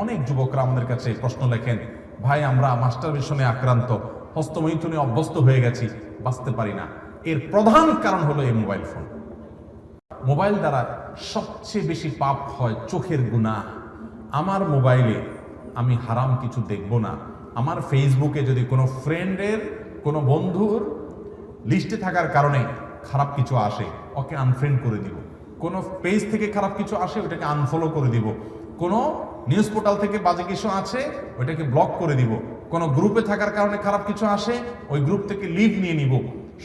অনেক যুবকরা আমাদের কাছে প্রশ্ন লেখেন, ভাই আমরা মাস্টারবেশনে আক্রান্ত, হস্তমৈথুনে অভ্যস্ত হয়ে গেছি, বাঁচতে পারি না। এর প্রধান কারণ হলো এই মোবাইল ফোন। মোবাইল দ্বারা সবচেয়ে বেশি পাপ হয় চোখের গুনাহ। আমার মোবাইলে আমি হারাম কিছু দেখব না। আমার ফেসবুকে যদি কোনো ফ্রেন্ডের, কোনো বন্ধুর লিস্টে থাকার কারণে খারাপ কিছু আসে, ওকে আনফ্রেন্ড করে দিব। কোনো পেজ থেকে খারাপ কিছু আসে, ওটাকে আনফলো করে দিব। কোনো নিউজ পোর্টাল থেকে বাজে কিছু আছে, ওইটাকে ব্লক করে দিব। কোনো গ্রুপে থাকার কারণে খারাপ কিছু আসে, ওই গ্রুপ থেকে লিভ নিয়ে নিব।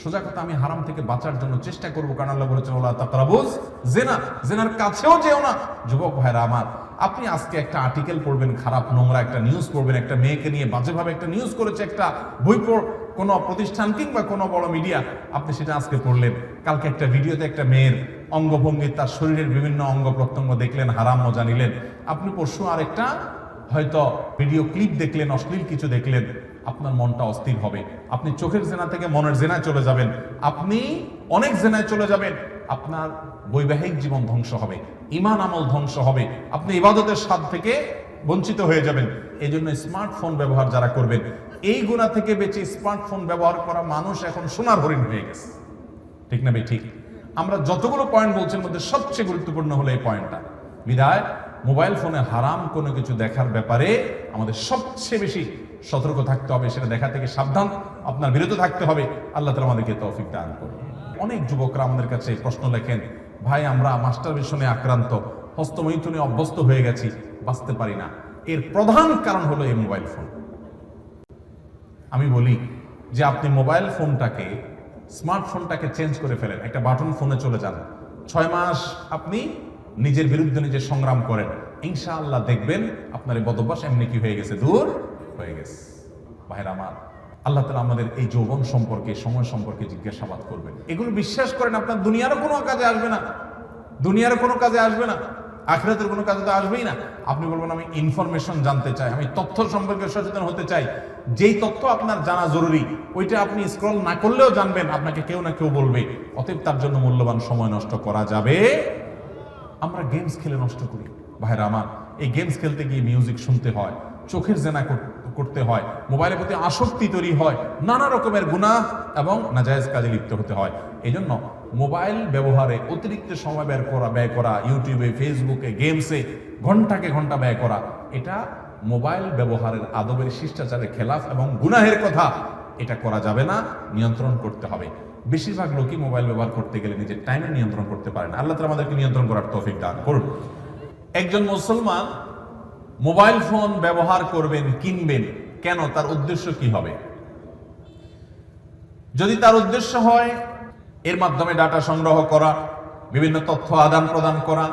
সোজা কথা, আমি হারাম থেকে বাঁচার জন্য চেষ্টা করবো, কারণ আল্লাহ বলেছেন ওয়ালা তাকরাবুজ জিনা, জিনার কাছেও যেও না। যুবক ভাইরা আমার, আপনি আজকে একটা আর্টিকেল পড়বেন, খারাপ নোংরা একটা নিউজ পড়বেন, একটা মেয়েকে নিয়ে বাজেভাবে একটা নিউজ করেছে একটা বই কোনো প্রতিষ্ঠান কিংবা কোনো বড় মিডিয়া, আপনি সেটা আজকে পড়লেন। কালকে একটা ভিডিওতে একটা মেয়ের অঙ্গভঙ্গি, তার শরীরের বিভিন্ন অঙ্গ প্রত্যঙ্গ দেখলেন, হারাম মজা নিলেন। আপনি পরশু আরেকটা হয়তো ভিডিও ক্লিপ দেখলেন, অশ্লীল কিছু দেখলেন, আপনার মনটা অস্থির হবে। আপনি চোখের জেনা থেকে মনের জেনায় চলে যাবেন, আপনি অনেক জেনায় চলে যাবেন। আপনার বৈবাহিক জীবন ধ্বংস হবে, ঈমান আমল ধ্বংস হবে, আপনি ইবাদতের স্বাদ থেকে বঞ্চিত হয়ে যাবেন। এই জন্য স্মার্টফোন ব্যবহার যারা করবেন, এই গুনাহ থেকে বেঁচে স্মার্টফোন ব্যবহার করা মানুষ এখন সোনার হরিণ হয়ে গেছে। ঠিক না ভাই? ঠিক। আমরা যতগুলো পয়েন্ট বলছেন মধ্যে সবচেয়ে গুরুত্বপূর্ণ হলো এই পয়েন্টটা। বিধায় মোবাইল ফোনে হারাম কোনো কিছু দেখার ব্যাপারে আমাদের সবচেয়ে বেশি সতর্ক থাকতে হবে, সেটা দেখা থেকে সাবধান, আপনার বিরত থাকতে হবে। আল্লাহ তাআলা আমাদেরকে তৌফিক দান করুন। অনেক যুবকরা আমাদের কাছে প্রশ্ন লেখেন, ভাই আমরা মাস্টারবেশনে আক্রান্ত, হস্তমৈথুনে অভ্যস্ত হয়ে গেছি, বাঁচতে পারি না। এর প্রধান কারণ হলো এই মোবাইল ফোন। আমি বলি যে আপনি মোবাইল ফোনটাকে, স্মার্টফোনটাকে চেঞ্জ করে ফেলেন, একটা বাটন ফোনে চলে যান। 6 মাস আপনি নিজের বিরুদ্ধে নিজে সংগ্রাম করেন, ইনশাআল্লাহ দেখবেন আপনার এই বদভ্যাস এমনি কি হয়ে গেছে, দূর হয়ে গেছে। ভাইরা আমার, আল্লাহ তাআলা আমাদের এই যৌবন সম্পর্কে, সময় সম্পর্কে জিজ্ঞাসাবাদ করবেন। এগুলো বিশ্বাস করেন, আপনার দুনিয়ারও কোনো কাজে আসবে না, দুনিয়ারও কোনো কাজে আসবে না, আখিরাতের কোনো কাজে তো আসবেই না। আপনি বলবেন আমি ইনফরমেশন জানতে চাই, আমি তথ্য সম্পর্কে সচেতন হতে চাই। যেই তথ্য আপনার জানা জরুরি, ওইটা আপনি স্ক্রল না করলেও জানবেন, আপনাকে কেউ না কেউ বলবে। অতএব তার জন্য মূল্যবান সময় নষ্ট করা যাবে। আমরা গেমস খেলে নষ্ট করি। ভাইরা আমার, এই গেমস খেলতে গিয়ে মিউজিক শুনতে হয়, চোখের জেনা করতে হয়, মোবাইলের প্রতি আসক্তি তৈরি হয়, নানা রকমের গুনাহ এবং নাজায়েজ কাজে লিপ্ত হতে হয়। এই জন্য মোবাইল ব্যবহারে অতিরিক্ত সময় ব্যয় করা, ইউটিউবে, ফেসবুকে, গেমসে ঘন্টাকে ঘন্টা ব্যয় করা, এটা মোবাইল ব্যবহারের আদবের শিষ্টাচারের খেলাফ এবং গুনাহের কথা। এটা করা যাবে না, নিয়ন্ত্রণ করতে হবে। বেশিরভাগ লোকই মোবাইল ব্যবহার করতে গেলে নিজের টাইমে নিয়ন্ত্রণ করতে পারে না। আল্লাহ তাআলা আমাদেরকে নিয়ন্ত্রণ করার তৌফিক দান করুন। একজন মুসলমান মোবাইল ফোন ব্যবহার করবেন, কিনবেন, কেন? তার উদ্দেশ্য কি হবে? যদি তার উদ্দেশ্য হয় এর মাধ্যমে ডাটা সংগ্রহ করা, বিভিন্ন তথ্য আদান প্রদান করা,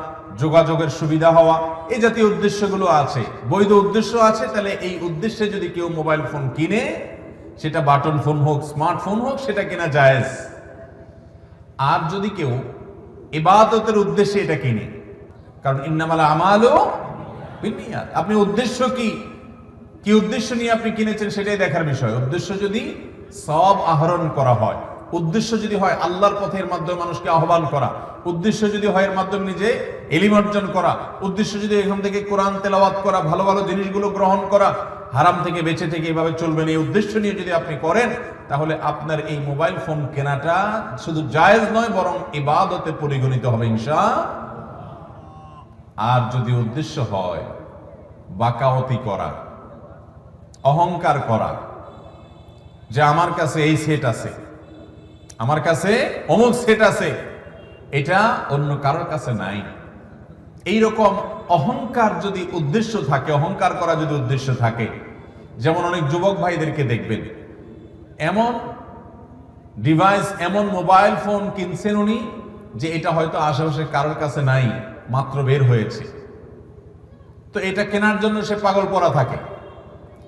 যোগাযোগের সুবিধা হওয়া, এই জাতীয় উদ্দেশ্যগুলো আছে, বৈধ উদ্দেশ্য আছে, তাহলে এই উদ্দেশ্যে যদি কেউ মোবাইল ফোন কিনে, সেটা বাটন ফোন হোক, স্মার্টফোন হোক, সেটা কেনা জায়েজ। আর যদি কেউ ইবাদতের উদ্দেশ্যে এটা কিনে, কারণ ইন্নামাল আমালু বিন্নিয়াত, আপনি উদ্দেশ্য কি উদ্দেশ্য নিয়ে আপনি কিনেছেন সেটাই দেখার বিষয়। উদ্দেশ্য যদি সওয়াব আহরণ করা হয়, উদ্দেশ্য যদি হয় আল্লাহর পথের মাধ্যমে মানুষকে আহ্বান করা, উদ্দেশ্য যদি হয় এর মাধ্যমে নিজে ইলম অর্জন করা, উদ্দেশ্য যদি এখান থেকে কোরআন তেলাওয়াত করা, ভালো ভালো জিনিসগুলো গ্রহণ করা, হারাম থেকে বেঁচে থেকে এভাবে চলবেন, এই উদ্দেশ্য নিয়ে যদি আপনি করেন, তাহলে আপনার এই মোবাইল ফোন কেনাটা শুধু জায়েজ নয়, বরং ইবাদতে পরিগণিত হবে ইনশাআল্লাহ। আর যদি উদ্দেশ্য হয় বাকাওয়াতি করা, অহংকার করা, যে আমার কাছে এই সেট আছে, আমার কাছে অমুক সেট আছে, এটা অন্য কারোর কাছে নাই, এইরকম অহংকার যদি উদ্দেশ্য থাকে, অহংকার করা যদি উদ্দেশ্য থাকে, যেমন অনেক যুবক ভাইদেরকে দেখবেন এমন ডিভাইস, এমন মোবাইল ফোন কিনছেন উনি, যে এটা হয়তো আশেপাশে কারোর কাছে নাই, মাত্র বের হয়েছে, তো এটা কেনার জন্য সে পাগল পড়া থাকে।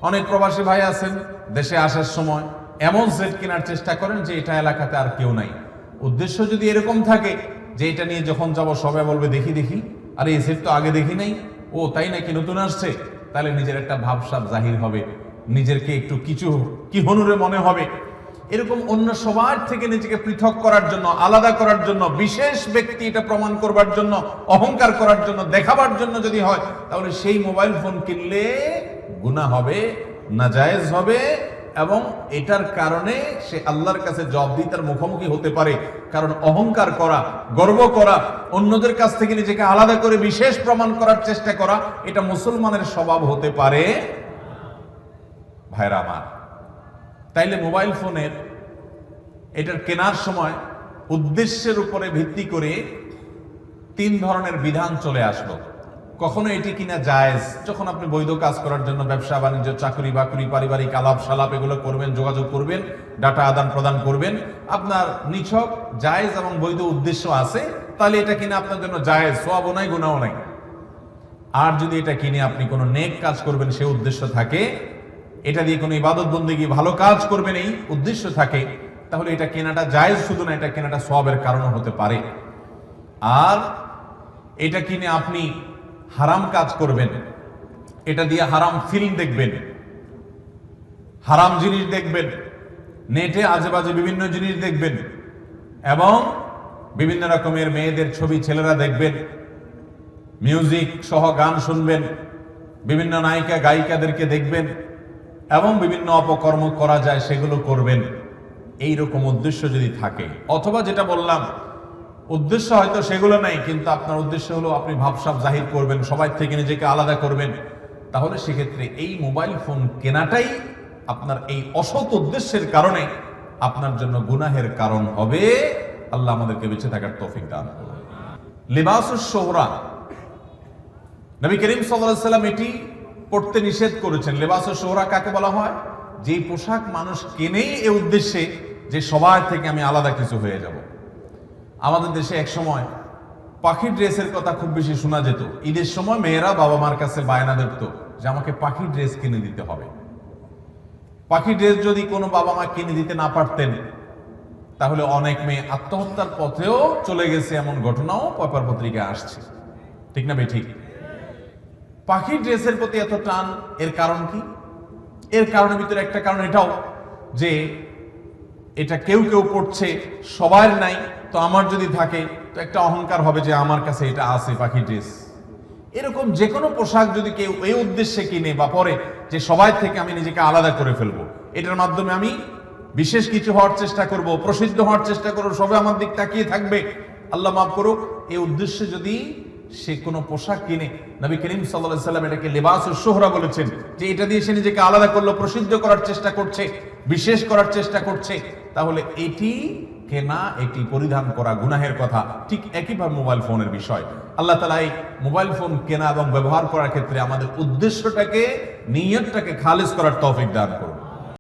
অনেক প্রবাসী ভাই আছেন, দেশে আসার সময় এমন সেট কেনার চেষ্টা করেন যে এটা এলাকাতে আর কেউ নাই। উদ্দেশ্য যদি এরকম থাকে যে এটা নিয়ে যখন যাব সবাই বলবে দেখি দেখি, আরে এই সেট তো আগে দেখি নাই, ও তাই নাকি নতুন আসছে, তাহলে নিজের একটা ভাবসাব জাহির হবে, নিজেরকে একটু কিছু কি হনুরে মনে হবে। এরকম অন্য সবার থেকে নিজেকে পৃথক করার জন্য, আলাদা করার জন্য, বিশেষ ব্যক্তি এটা প্রমাণ করবার জন্য, অহংকার করার জন্য, দেখাবার জন্য যদি হয়, তাহলে সেই মোবাইল ফোন কিনলে গুনাহ হবে, নাজায়েজ হবে, এবং এটার কারণে সে আল্লাহর কাছে জবাবদিহিতার মুখোমুখি হতে পারে। কারণ অহংকার করা, গর্ব করা, অন্যদের কাছ থেকে নিজেকে আলাদা করে বিশেষ প্রমাণ করার চেষ্টা করা, এটা মুসলমানের স্বভাব হতে পারে। ভাইরা আমার, তাইলে মোবাইল ফোনের এটার কেনার সময় উদ্দেশ্যের উপরে ভিত্তি করে 3 ধরনের বিধান চলে আসলো। কখনো এটি কিনা জায়েজ, যখন আপনি বৈধ কাজ করার জন্য, ব্যবসা বাণিজ্য, চাকরি বাকরি, পারিবারিক আলাপ সালাপ এগুলো করবেন, যোগাযোগ করবেন, ডাটা আদান প্রদান করবেন, আপনার নিছক জায়েজ এবং বৈধ উদ্দেশ্য আছে, তাহলে এটা কিনা আপনার জন্য জায়েজ, সওয়াবও নাই, গুনাহও নাই। আর যদি এটা কিনে আপনি কোনো নেক কাজ করবেন সে উদ্দেশ্য থাকে, এটা দিয়ে কোনো ইবাদত বন্দেগী ভালো কাজ করবেন এই উদ্দেশ্য থাকে, তাহলে এটা কেনাটা জায়েজ, শুধু না এটা কেনাটা সওয়াবের কারণও হতে পারে। আর এটা কিনে আপনি হারাম কাজ করবেন, এটা দিয়ে হারাম ফিল্ম দেখবেন, হারাম জিনিস দেখবেন, নেটে আজেবাজে বিভিন্ন জিনিস দেখবেন, এবং বিভিন্ন রকমের মেয়েদের ছবি ছেলেরা দেখবেন, মিউজিক সহ গান শুনবেন, বিভিন্ন নায়িকা গায়িকাদেরকে দেখবেন, এবং বিভিন্ন অপকর্ম করা যায় সেগুলো করবেন। এই রকম উদ্দেশ্য যদি থাকে, অথবা যেটা বললাম উদ্দেশ্য হয়তো সেগুলো নাই, কিন্তু আপনার উদ্দেশ্য হলো আপনি ভাবসাব জাহির করবেন, সবাই থেকে নিজেকে আলাদা করবেন, তাহলে সেক্ষেত্রে এই মোবাইল ফোন কেনাটাই আপনার এই অসৎ উদ্দেশ্যের কারণে আপনার জন্য গুনাহের কারণ হবে। আল্লাহ আমাদেরকে বেঁচে থাকার তৌফিক দান করুন। লিবাসুস শোহরা, নবী করিম সাল্লাল্লাহু আলাইহি ওয়াসাল্লাম এটি পড়তে নিষেধ করেছেন। লিবাসুস শোহরা কাকে বলা হয়? যেই পোশাক মানুষ কেনেই এই উদ্দেশ্যে যে সবার থেকে আমি আলাদা কিছু হয়ে যাব। আমাদের দেশে এক সময় পাখির ড্রেসের কথা খুব বেশি শোনা যেত। ঈদের সময় মেয়েরা বাবা মার কাছে বায়না ধরত যে আমাকে পাখির ড্রেস কিনে দিতে হবে। পাখির ড্রেস যদি কোনো বাবা মা কিনে দিতে না পারতেন, তাহলে অনেক মেয়ে আত্মহত্যার পথেও চলে গেছে, এমন ঘটনাও পেপার পত্রিকায় আসছে। ঠিক না ভাই? ঠিক। পাখির ড্রেসের প্রতি এত টান, এর কারণ কি? এর কারণের ভিতরে একটা কারণ এটাও যে এটা কেউ কেউ পড়ছে, সবার নাই, তো আমার যদি থাকে তো একটা অহংকার হবে যে আমার কাছে এটা আছে পাখির ড্রেস। এরকম যে কোনো পোশাক যদি কেউ এই উদ্দেশ্যে কিনে বা পরে যে সবাই থেকে আমি নিজেকে আলাদা করে ফেলবো, এটার মাধ্যমে আমি বিশেষ কিছু হওয়ার চেষ্টা করব, প্রসিদ্ধ হওয়ার চেষ্টা করবো, সবাই আমার দিক তাকিয়ে থাকবে, আল্লাহ মাফ করুক, এই উদ্দেশ্যে যদি সে কোনো পোশাক কিনে, নবী করিম সাল্লাল্লাহু আলাইহি ওয়াসাল্লাম এটাকে লিবাসুস শোহরা বলেছেন, যে এটা দিয়ে সে নিজেকে আলাদা করলো, প্রসিদ্ধ করার চেষ্টা করছে, বিশেষ করার চেষ্টা করছে, তাহলে এটি কেনা, এটি পরিধান করা গুনাহের কথা। ঠিক একইভাবে মোবাইল ফোনের বিষয়, আল্লাহ তাআলা এই মোবাইল ফোন কেনা এবং ব্যবহার করার ক্ষেত্রে আমাদের উদ্দেশ্যটাকে, নিয়তটাকে খালিস করার তৌফিক দান করুন।